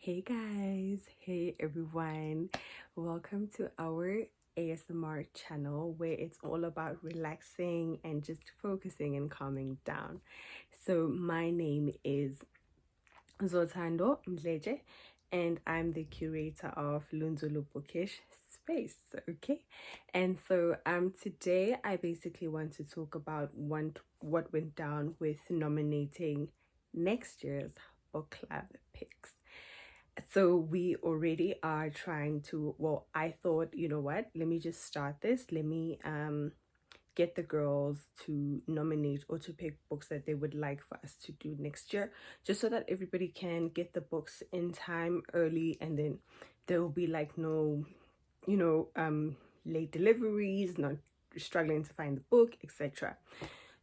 Hey guys, hey everyone, welcome to our ASMR channel where it's all about relaxing and just focusing and calming down. So, my name is Zotando Mdleje and I'm the curator of Lunzulu Bookish Space. Okay, and so today I basically want to talk about what went down with nominating next year's book club picks. So we already are trying to, well, I thought, you know what, let me just start this. Let me get the girls to nominate or to pick books that they would like for us to do next year, just so that everybody can get the books in time early, and then there will be like no, late deliveries, not struggling to find the book, etc.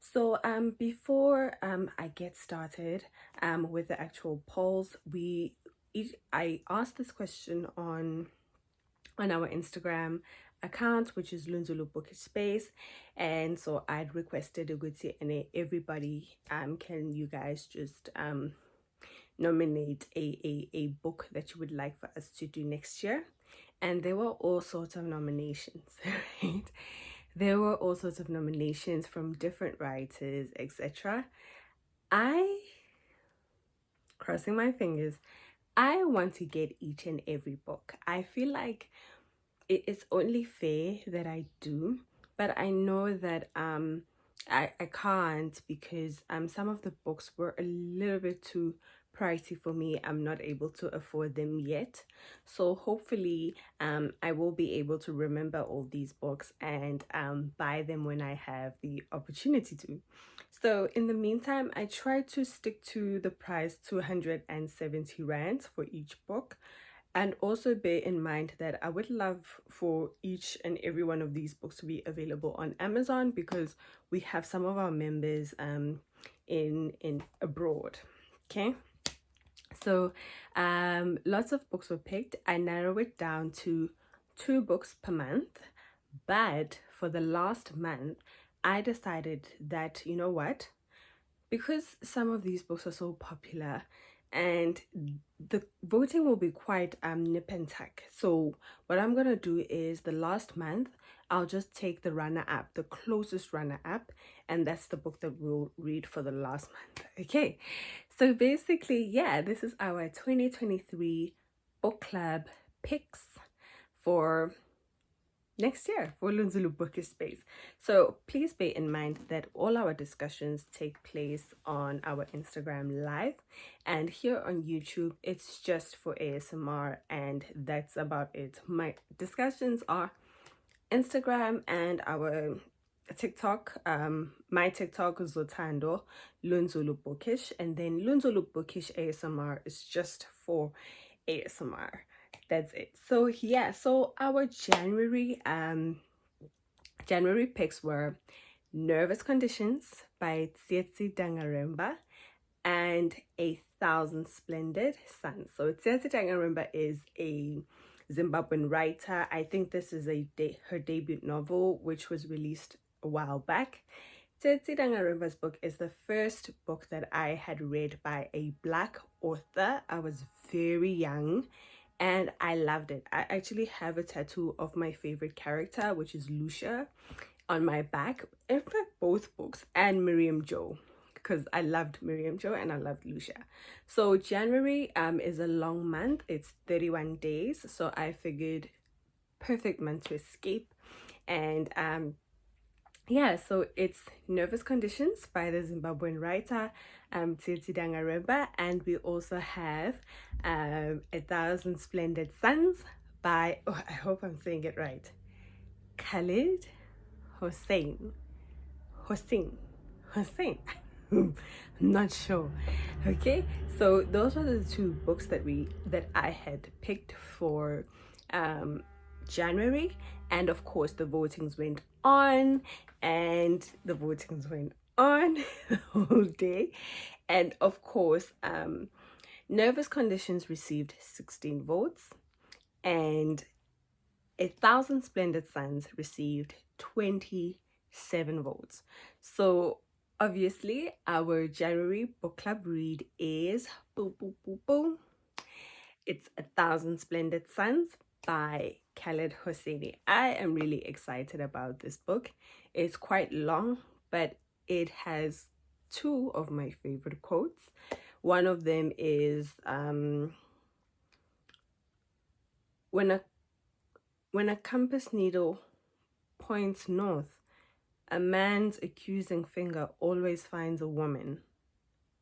So before I get started with the actual polls, I asked this question on our Instagram account, which is Lunzulu Bookish Space, and so I'd requested Uguti and everybody can you guys just nominate a book that you would like for us to do next year. And there were all sorts of nominations, right? There were all sorts of nominations from different writers, etc. I, crossing my fingers, I want to get each and every book. I feel like it's only fair that I do, but I know that I can't because some of the books were a little bit too pricey for me. I'm not able to afford them yet. So hopefully I will be able to remember all these books and buy them when I have the opportunity to. So in the meantime, I try to stick to the price 270 rand for each book. And also bear in mind that I would love for each and every one of these books to be available on Amazon, because we have some of our members in abroad. Okay. So lots of books were picked. I narrow it down to 2 books per month. But for the last month, I decided that, you know what, because some of these books are so popular and the voting will be quite nip and tuck. So what I'm gonna do is the last month I'll just take the runner up, the closest runner up, and that's the book that we'll read for the last month. Okay, so basically, yeah, this is our 2023 book club picks for next year for Lunzulu Bookish Space. So please bear in mind that all our discussions take place on our Instagram live, and here on YouTube it's just for ASMR, and that's about it. My discussions are Instagram and our TikTok. My TikTok is Zotando Lunzulu Bookish, and then Lunzulu Bookish ASMR is just for ASMR. That's it. So yeah, so our January picks were Nervous Conditions by Tsietsi Dangaremba and 1,000 Splendid Suns. So Tsietsi Dangaremba is a Zimbabwean writer. I think this is her debut novel, which was released a while back. Tsietsi Dangaremba's book is the first book that I had read by a Black author. I was very young and I loved it. I actually have a tattoo of my favorite character, which is Lucia, on my back. In fact, both books, and Miriam Joe, because I loved Miriam Joe and I loved Lucia. So January is a long month. It's 31 days. So I figured perfect month to escape. And yeah, so it's Nervous Conditions by the Zimbabwean writer Tsietsi Dangaremba, and we also have 1,000 Splendid Suns by, oh, I hope I'm saying it right, Khalid Hossein. I'm not sure. Okay, so those were the 2 books that I had picked for January, and of course the votings went on the whole day, and of course Nervous Conditions received 16 votes, and 1,000 Splendid Suns received 27 votes. So obviously our January book club read is boom, boom, boom, boom, It's A Thousand Splendid Suns by Khaled Hosseini. I am really excited about this book. It's quite long, but it has two of my favorite quotes. One of them is when a compass needle points north, a man's accusing finger always finds a woman.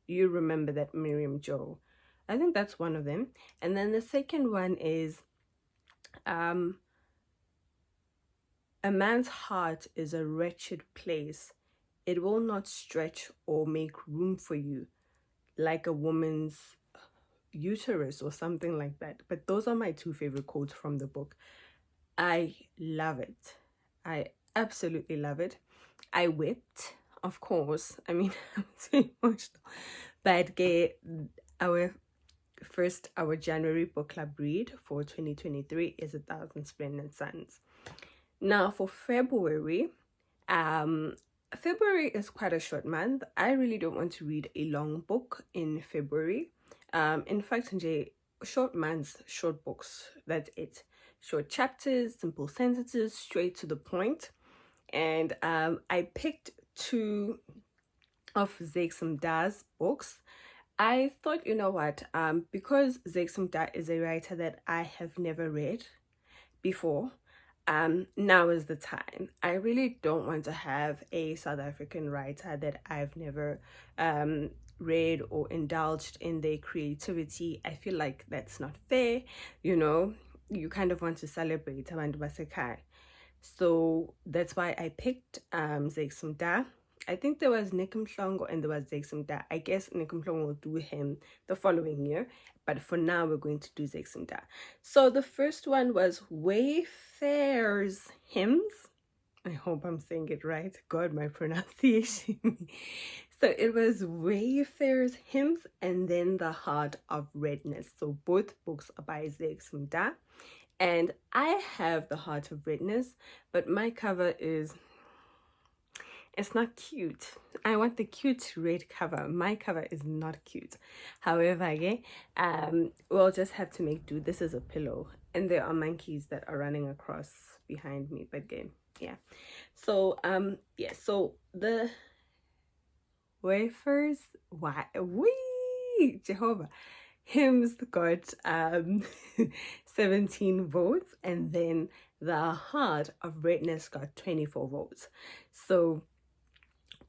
You remember that, Miriam Joe. I think that's one of them. And then the second one is a man's heart is a wretched place. It will not stretch or make room for you like a woman's uterus or something like that. But those are my two favorite quotes from the book. I love it. I absolutely love it. I wept, of course. I mean, I'm so emotional. But our January book club read for 2023 is A Thousand Splendid Suns. Now for February, February is quite a short month. I really don't want to read a long book in February. In fact, short months, short books, that's it. Short chapters, simple sentences, straight to the point. And I picked two of Zeksem Da's books. I thought, you know what, because Zeksem Da is a writer that I have never read before, now is the time. I really don't want to have a South African writer that I've never read or indulged in their creativity. I feel like that's not fair. You kind of want to celebrate Abantu Basekhaya. So that's why I picked Zeksem Da. I think there was Nick Mhlongo and there was Zeksem Da. I guess Nick Mhlongo will do him the following year, but for now we're going to do Zeksem Da. So the first one was Wayfarer's Hymns. I hope I'm saying it right. God, my pronunciation. So it was Wayfarer's Hymns and then The Heart of Redness. So both books are by Zeksem Da. And I have The Heart of Redness, but my cover it's not cute. I want the cute red cover. My cover is not cute. However, we'll just have to make do. This is a pillow, and there are monkeys that are running across behind me. But yeah. So So the wafers. Why? Wee Jehovah. Hymns got 17 votes, and then The Heart of Redness got 24 votes. So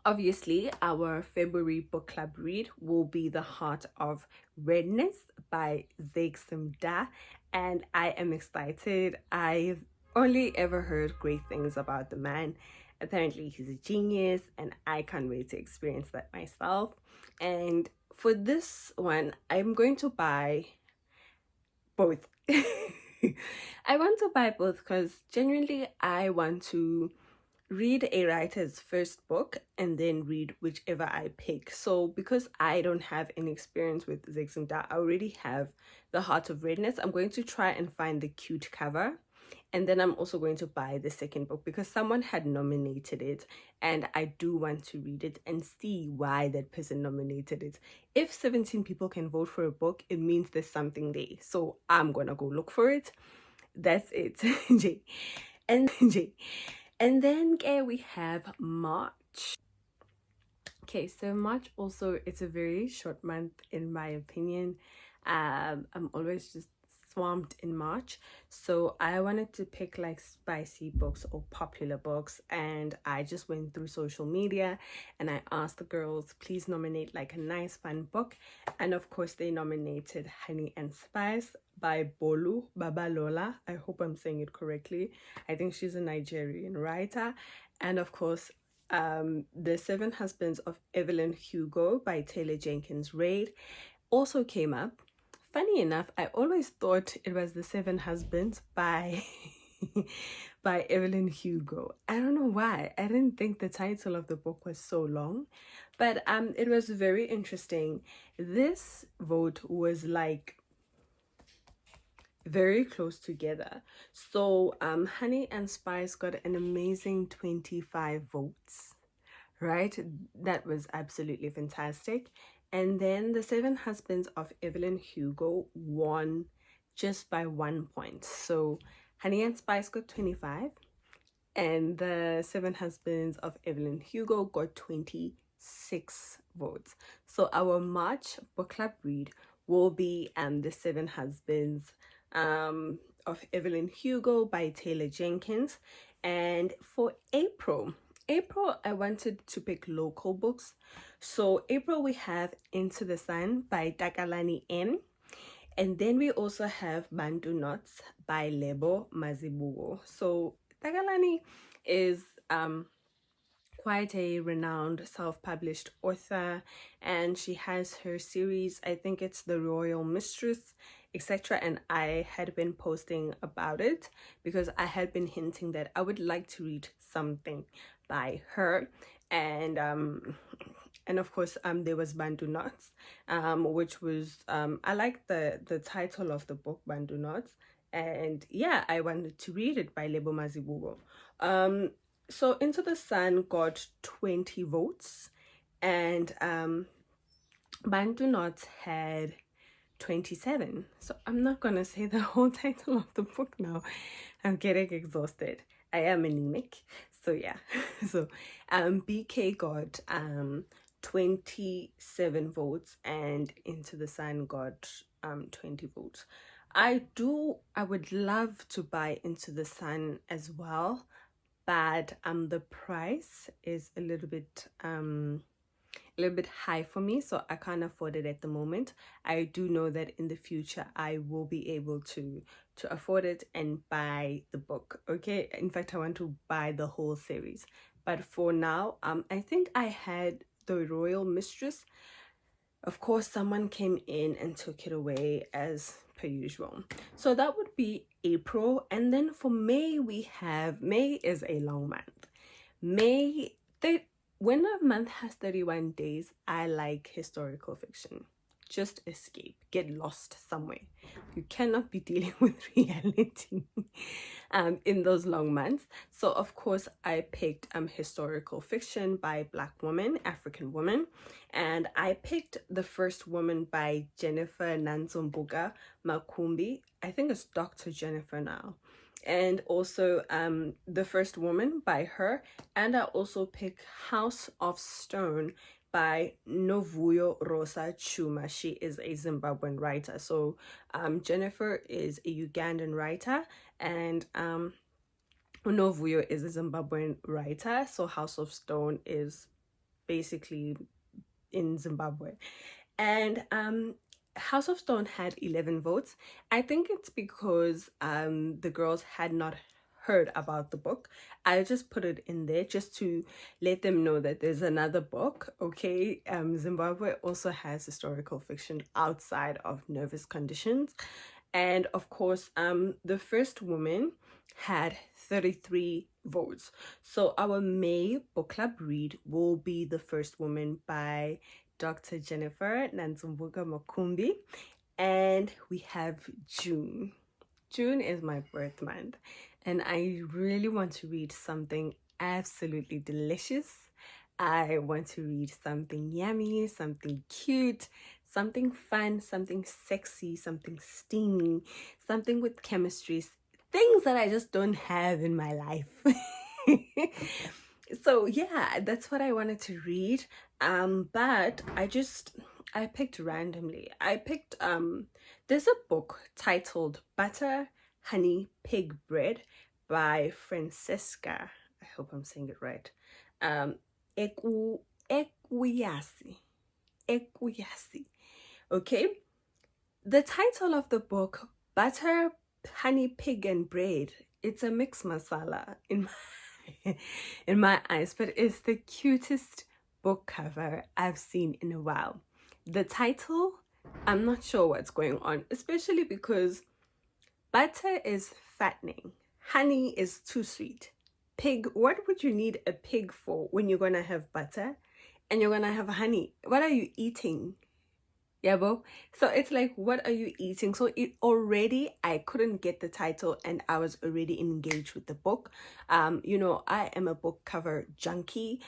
obviously our February book club read will be The Heart of Redness by Zeksem Da, and I am excited. I've only ever heard great things about the man. Apparently he's a genius, and I can't wait to experience that myself. And for this one, I'm going to buy both. I want to buy both because genuinely I want to read a writer's first book and then read whichever I pick. So because I don't have any experience with Zeksem Da, I already have The Heart of Redness. I'm going to try and find the cute cover. And then I'm also going to buy the second book because someone had nominated it and I do want to read it and see why that person nominated it. If 17 people can vote for a book, it means there's something there. So I'm going to go look for it. That's it. And then we have March. Okay, so March also, it's a very short month in my opinion. I'm always just swamped in March, so I wanted to pick like spicy books or popular books, and I just went through social media and I asked the girls, please nominate like a nice fun book, and of course they nominated Honey and Spice by Bolu Babalola. I hope I'm saying it correctly. I think she's a Nigerian writer. And of course The Seven Husbands of Evelyn Hugo by Taylor Jenkins Reid also came up. Funny enough, I always thought it was The Seven Husbands by by Evelyn Hugo. I don't know why. I didn't think the title of the book was so long, but it was very interesting. This vote was like very close together. So Honey and Spice got an amazing 25 votes, right? That was absolutely fantastic. And then The Seven Husbands of Evelyn Hugo won just by 1 point. So Honey and Spice got 25, and the Seven Husbands of Evelyn Hugo got 26 votes. So our March book club read will be The Seven Husbands of Evelyn Hugo by Taylor Jenkins. And for April, I wanted to pick local books. So April we have Into the Sun by Takalani M. And then we also have Bantu Knots by Lebo Mazibugo. So Takalani is quite a renowned self-published author, and she has her series, I think it's The Royal Mistress, etc. And I had been posting about it because I had been hinting that I would like to read something by her. And of course there was Bantu Knots, which was I like the title of the book, Bantu Knots, and yeah, I wanted to read it by Lebo Mazibugo. So Into the Sun got 20 votes, and Bantu Knots had 27. So I'm not gonna say the whole title of the book now. I'm getting exhausted. I am anemic. So yeah. So BK got 27 votes, and Into the Sun got 20 votes. I would love to buy Into the Sun as well, but the price is a little bit high for me, so I can't afford it at the moment. I do know that in the future I will be able to afford it and buy the book. Okay, in fact I want to buy the whole series, but for now I think I had The Royal Mistress. Of course someone came in and took it away as per usual. So that would be April. And then for May, May is a long month. When a month has 31 days, I like historical fiction. Just escape, get lost somewhere. You cannot be dealing with reality in those long months. So of course I picked historical fiction by Black woman, African woman, and I picked The First Woman by Jennifer Nanzombuga Makumbi. I think it's Dr. Jennifer now. And also The First Woman by her. And I also picked House of Stone by Novuyo Rosa Chuma. She is a Zimbabwean writer. So Jennifer is a Ugandan writer, and Novuyo is a Zimbabwean writer. So House of Stone is basically in Zimbabwe. And House of Stone had 11 votes. I think it's because the girls had not heard about the book. I just put it in there just to let them know that there's another book. Okay, Zimbabwe also has historical fiction outside of Nervous Conditions. And of course The First Woman had 33 votes. So our May book club read will be The First Woman by Dr. Jennifer Nanzombuga Makumbi. And we have June. June is my birth month, and I really want to read something absolutely delicious. I want to read something yummy, something cute, something fun, something sexy, something steamy, something with chemistry, things that I just don't have in my life. So yeah, that's what I wanted to read. But I picked randomly. I picked there's a book titled Butter, Honey, Pig Bread by Francesca. I hope I'm saying it right. Ekwuyasi. Okay. The title of the book, Butter, Honey, Pig and Bread, it's a mixed masala in my eyes, but it's the cutest book cover I've seen in a while. The title, I'm not sure what's going on, especially because butter is fattening, honey is too sweet. Pig, what would you need a pig for when you're gonna have butter and you're gonna have honey? What are you eating? Yeah, bo. So it's like, what are you eating? So I couldn't get the title and I was already engaged with the book. You know, I am a book cover junkie.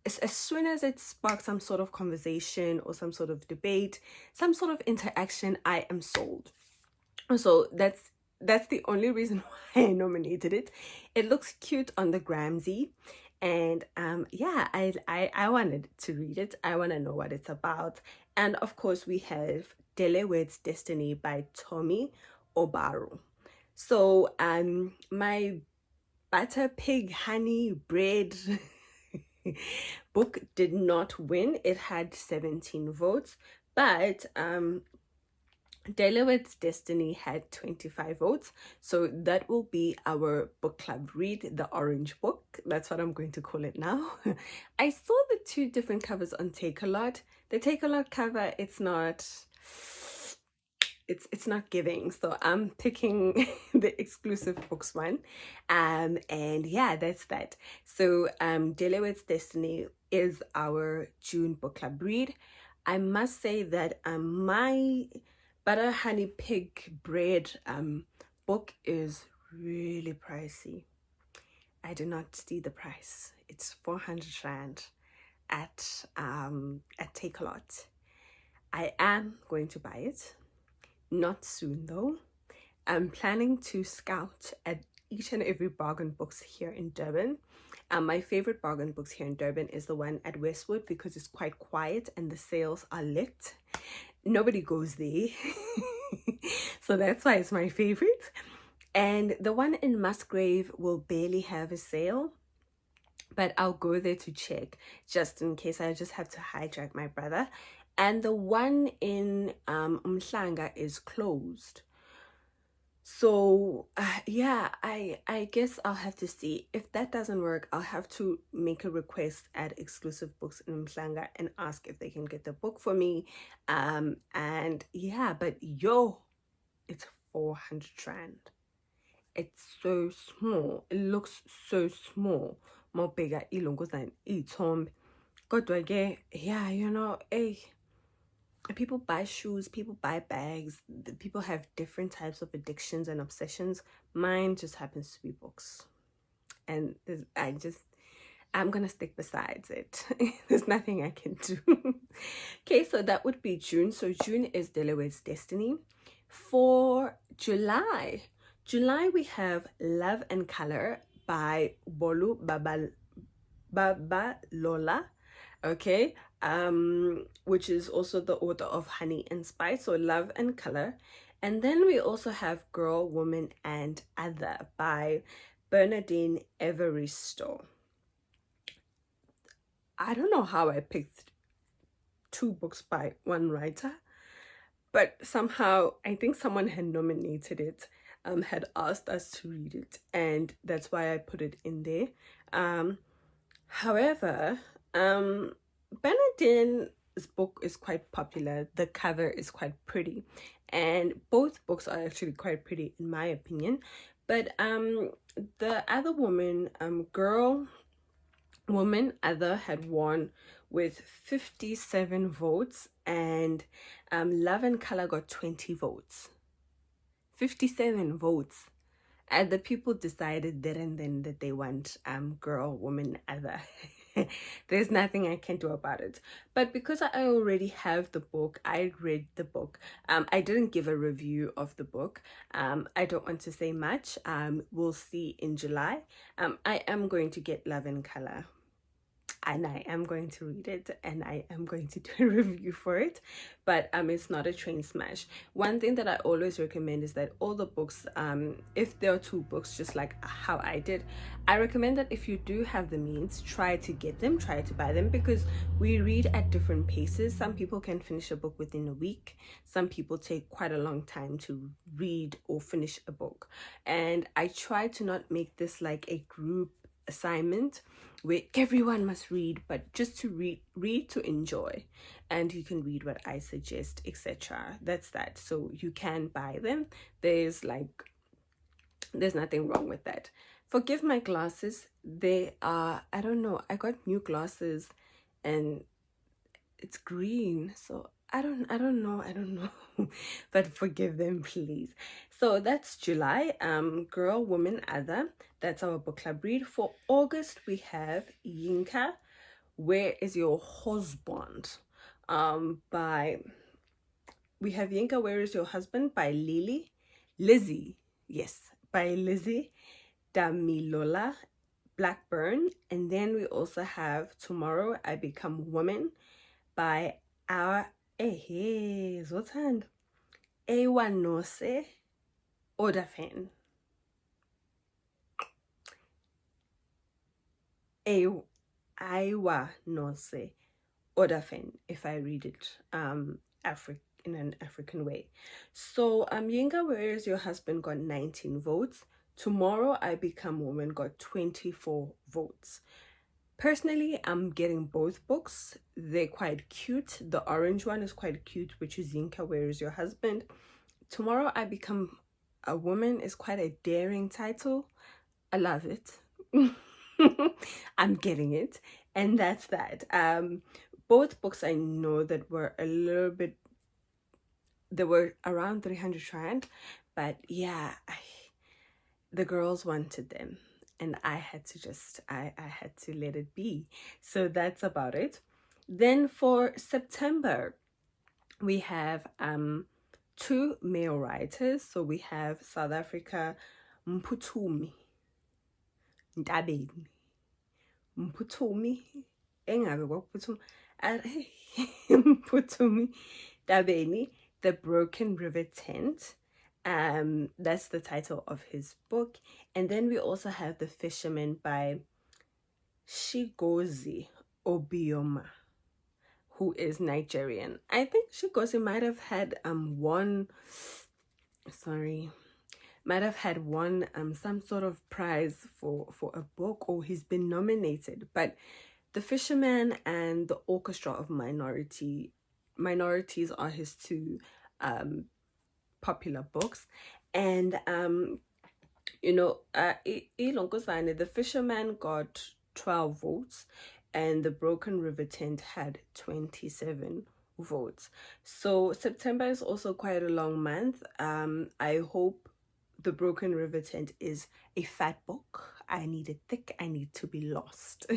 As soon as it sparks some sort of conversation or some sort of debate, some sort of interaction, I am sold. So that's the only reason why I nominated it. It looks cute on the Gramsy, and yeah, I wanted to read it. I want to know what it's about. And of course we have Delawed's Destiny by Tommy Obaru. So my butter pig honey bread book did not win. It had 17 votes, but Delawed's Destiny had 25 votes. So that will be our book club read, the orange book. That's what I'm going to call it now. I saw the two different covers on Take A Lot. The Take A Lot cover, it's not giving, so I'm picking the exclusive books one. And yeah, that's that. So Delawed's Destiny is our June book club read. I must say that my butter honey pig bread book is really pricey. I do not see the price. It's 400 rand at Take A Lot. I am going to buy it. Not soon though. I'm planning to scout at each and every bargain books here in Durban. My favorite bargain books here in Durban is the one at Westwood because it's quite quiet and the sales are lit. Nobody goes there. So that's why it's my favorite. And the one in Musgrave will barely have a sale, but I'll go there to check just in case. I just have to hijack my brother. And the one in Umhlanga is closed. So yeah, I guess I'll have to see. If that doesn't work, I'll have to make a request at Exclusive Books in Mhlanga and ask if they can get the book for me. And yeah, but yo, it's 400 rand. It's so small. It looks so small. More bigger ilungu than ithombe. Kodwa ke, yeah, hey, people buy shoes, people buy bags, people have different types of addictions and obsessions. Mine just happens to be books, and I'm gonna stick besides it. There's nothing I can do. Okay, so that would be June. So June is Delawed's Destiny. For July we have Love and Color by Bolu Babalola, okay, which is also the author of Honey and Spice, so Love and Color. And then we also have Girl, Woman, and Other by Bernardine Evaristo. I don't know how I picked two books by one writer, but somehow I think someone had nominated it, had asked us to read it, and that's why I put it in there. However, Bernardine's book is quite popular. The cover is quite pretty, and both books are actually quite pretty in my opinion. But the other woman, Girl, Woman, Other had won with 57 votes, and Love and Color got 20 votes. 57 votes. And the people decided there and then that they want Girl, Woman, Other. There's nothing I can do about it. But because I already have the book, I read the book. I didn't give a review of the book. I don't want to say much. We'll see in July. I am going to get Love and Color, and I am going to read it, and I am going to do a review for it, but it's not a train smash. One thing that I always recommend is that all the books, if there are two books, just like how I did, I recommend that if you do have the means, try to get them, try to buy them, because we read at different paces. Some people can finish a book within a week. Some people take quite a long time to read or finish a book, and I try to not make this like a group assignment where everyone must read, but just to read to enjoy, and you can read what I suggest, etc. That's that. So you can buy them. There's nothing wrong with that. Forgive my glasses. They are, I don't know, I got new glasses and it's green, so I don't know. But forgive them, please. So that's July. Girl, Woman, Other. That's our book club read. For August, we have Yinka, Where Is Your Husband? We have Yinka, Where Is Your Husband by Lily Lizzie, yes, by Lizzie Damilola Blackburn. And then we also have Tomorrow I Become Woman by our Zotan Ewanose Odafen. Iwanose Odafen, if I read it in an African way. So Yinga, Where Is Your Husband got 19 votes. Tomorrow I Become Woman got 24 votes. Personally, I'm getting both books. They're quite cute. The orange one is quite cute, which is Yinka, Where Is Your Husband? Tomorrow I Become a Woman is quite a daring title. I love it. I'm getting it. And that's that. Both books I know that were a little bit, they were around 300 rand, but yeah, the girls wanted them and I had to I had to let it be. So that's about it. Then for September, we have two male writers. So we have South Africa, Mphuthumi Ntabeni. Mphuthumi engabe kwakuphuthuma Mphuthumi Ntabeni, The Broken River Tent. That's the title of his book. And then we also have The Fisherman by Shigozi Obioma, who is Nigerian. I think Shigozi might have had won some sort of prize for a book, or he's been nominated. But The Fisherman and The Orchestra of Minorities are his two popular books. And The Fisherman got 12 votes and The Broken River Tent had 27 votes. So September is also quite a long month. I hope The Broken River Tent is a fat book. I need it thick. I need to be lost.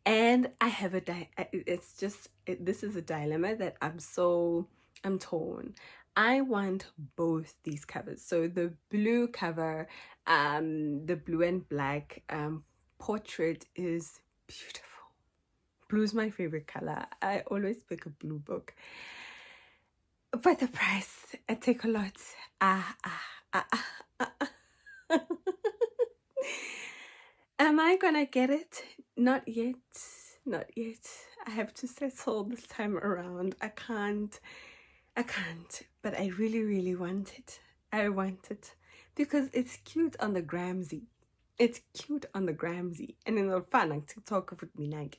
And I have this is a dilemma that I'm torn. I want both these covers. So the blue cover, the blue and black portrait is beautiful. Blue is my favorite color. I always pick a blue book. But the price, I take a lot. Am I gonna get it? Not yet. Not yet. I have to settle this time around. I can't. But I really, really want it. I want it. Because it's cute on the Gramsy. It's cute on the Gramsy. And in the fun, like TikTok with me, like.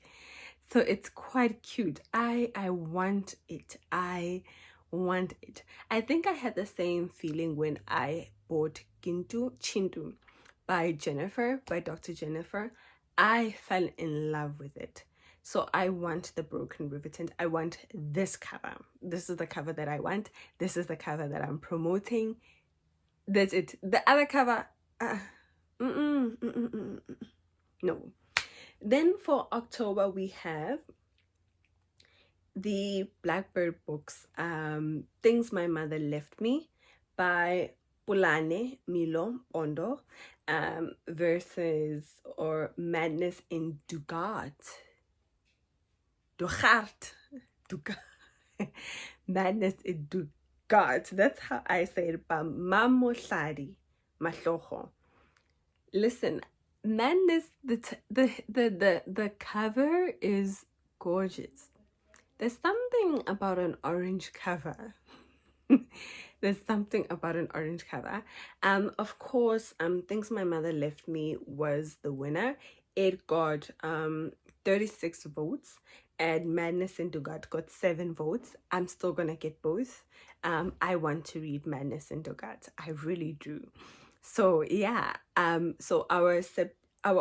So it's quite cute. I want it. I want it. I think I had the same feeling when I bought Chintu by Dr. Jennifer. I fell in love with it. So I want The Broken River Tent. I want this cover. This is the cover that I want. This is the cover that I'm promoting. That's it. The other cover, no. Then for October, we have the Blackbird books, Things My Mother Left Me by Pulane Milo Ondo, versus or Madness in Dugard. Madness in Dugard. That's how I say it. By Mamohladi Mahloho. Listen, Madness, the cover is gorgeous. There's something about an orange cover. There's something about an orange cover. Of course, Things My Mother Left Me was the winner. It got 36 votes, and Madness in Dugard got 7 votes. I'm still gonna get both. I want to read Madness in Dugard. I really do. So yeah. So our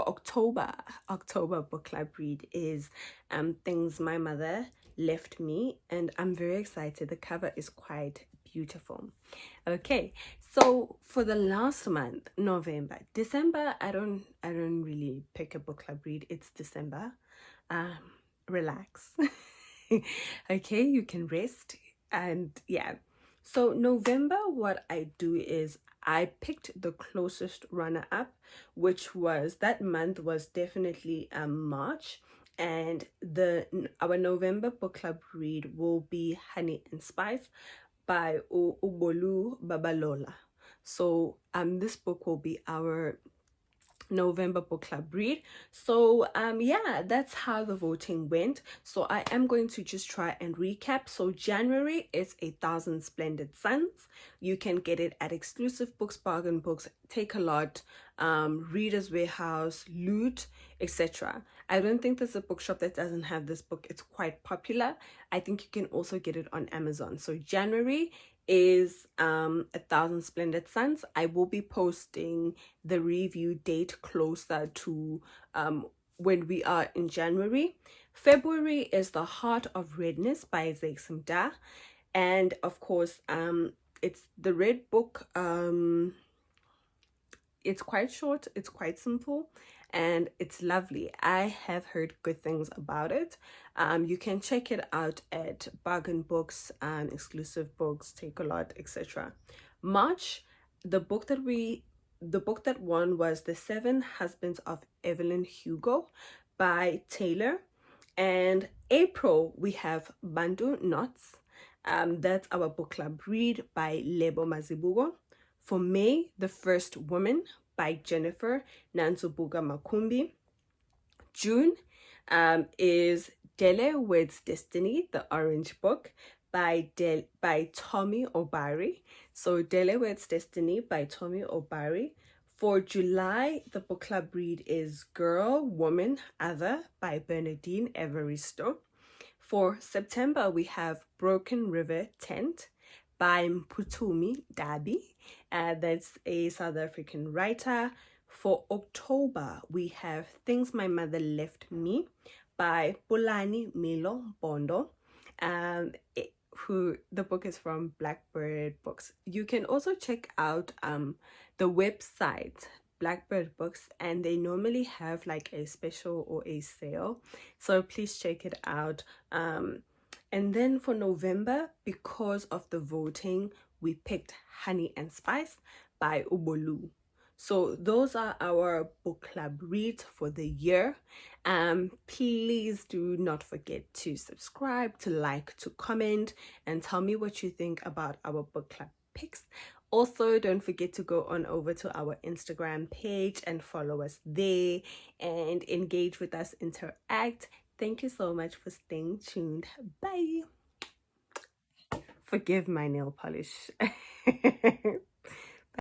October book club read is Things My Mother Left Me, and I'm very excited. The cover is quite beautiful. Okay, so for the last month, November, December, I don't really pick a book club read. It's December. Relax. Okay, you can rest. And yeah, So November, what I do is I picked the closest runner up, which was that month was definitely March, and the our November book club read will be Honey and Spice by Ubolu Babalola. So this book will be our November book club read. So yeah, that's how the voting went. So I am going to just try and recap. So January is 1,000 Splendid Suns. You can get it at Exclusive Books, Bargain Books, Take a Lot, Reader's Warehouse, Loot, etc. I don't think there's a bookshop that doesn't have this book. It's quite popular. I think you can also get it on Amazon. So January is 1,000 Splendid Suns. I will be posting the review date closer to when we are in January. February is The Heart of Redness by Zeixim Da, and of course it's the red book. It's quite short, it's quite simple, and it's lovely. I have heard good things about it. You can check it out at Bargain Books and Exclusive Books, Take a Lot, etc. March, the book that won was The Seven Husbands of Evelyn Hugo by Taylor. And April, we have Bantu Knots. That's our book club read by Lebo Mazibugo. For May, The First Woman by Jennifer Nanzubuga Makumbi. June is Dele Weds Destiny, the Orange Book by Tommy Obari. So Dele Weds Destiny by Tommy Obari. For July, the book club read is Girl, Woman, Other by Bernadine Evaristo. For September, we have Broken River Tent by Mputumi Dabi. That's a South African writer. For October, we have Things My Mother Left Me by Pulani Milo Bondo. Who the book is from Blackbird Books. You can also check out the website Blackbird Books, and they normally have like a special or a sale, so please check it out. And then for November, because of the voting, we picked Honey and Spice by Ubolu. So those are our book club reads for the year. Please do not forget to subscribe, to like, to comment, and tell me what you think about our book club picks. Also, don't forget to go on over to our Instagram page and follow us there and engage with us, interact. Thank you so much for staying tuned. Bye. Forgive my nail polish.